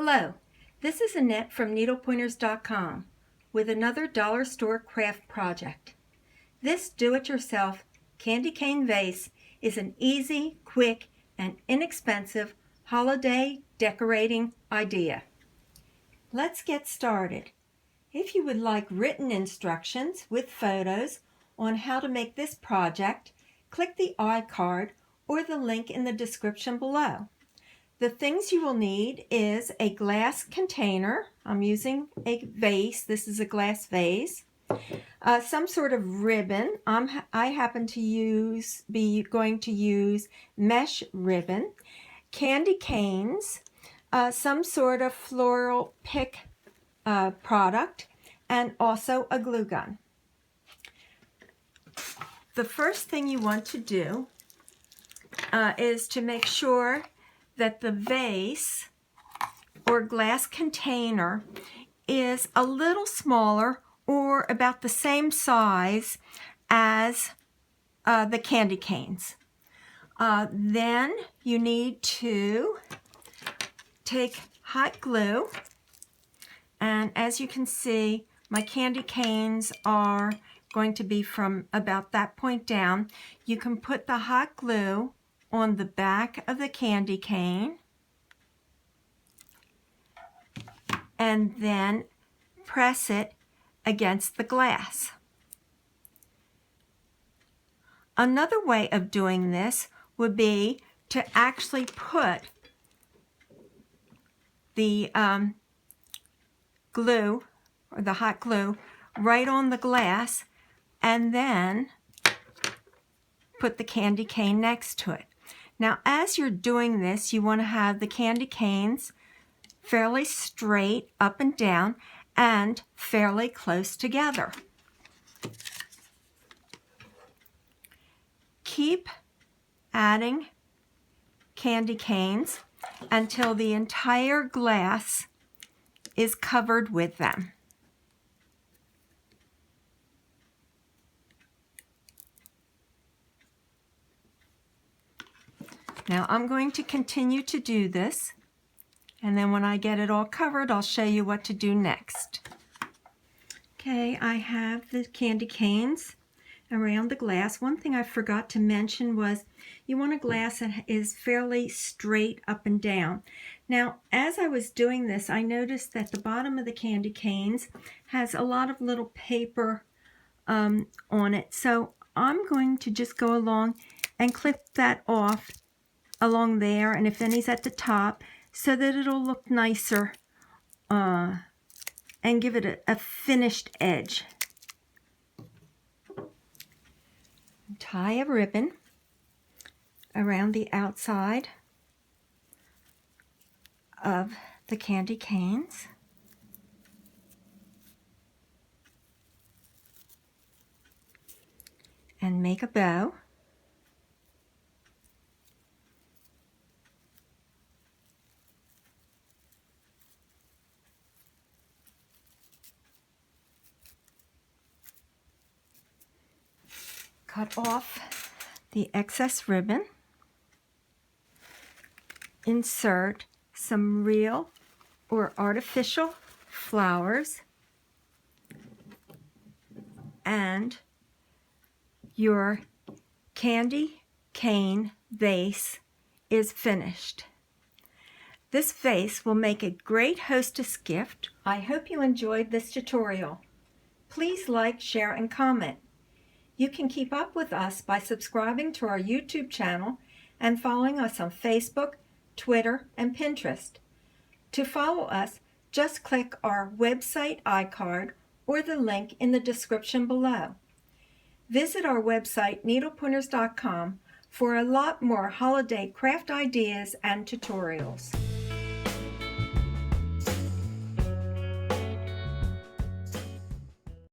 Hello, this is Annette from needlepointers.com with another dollar store craft project. This do-it-yourself candy cane vase is an easy, quick, and inexpensive holiday decorating idea. Let's get started. If you would like written instructions with photos on how to make this project, click the iCard or the link in the description below. The things you will need is a glass container. I'm using a vase. This is a glass vase. Some sort of ribbon. I happen to be going to use mesh ribbon. Candy canes. Some sort of floral pick product. And also a glue gun. The first thing you want to do is to make sure that the vase or glass container is a little smaller or about the same size as the candy canes. Then you need to take hot glue, and as you can see, my candy canes are going to be from about that point down. You can put the hot glue on the back of the candy cane and then press it against the glass. Another way of doing this would be to actually put the glue or the hot glue right on the glass and then put the candy cane next to it. Now, as you're doing this, you want to have the candy canes fairly straight up and down and fairly close together. Keep adding candy canes until the entire glass is covered with them. Now I'm going to continue to do this, and then when I get it all covered, I'll show you what to do next. Okay, I have the candy canes around the glass. One thing I forgot to mention was you want a glass that is fairly straight up and down. Now, as I was doing this, I noticed that the bottom of the candy canes has a lot of little paper on it. So I'm going to just go along and clip that off along there, and if any's at the top, so that it'll look nicer and give it a finished edge. Tie a ribbon around the outside of the candy canes. And make a bow. Cut off the excess ribbon. Insert some real or artificial flowers, and your candy cane vase is finished. This vase will make a great hostess gift. I hope you enjoyed this tutorial. Please like, share, and comment. You can keep up with us by subscribing to our YouTube channel and following us on Facebook, Twitter, and Pinterest. To follow us, just click our website iCard or the link in the description below. Visit our website needlepointers.com for a lot more holiday craft ideas and tutorials.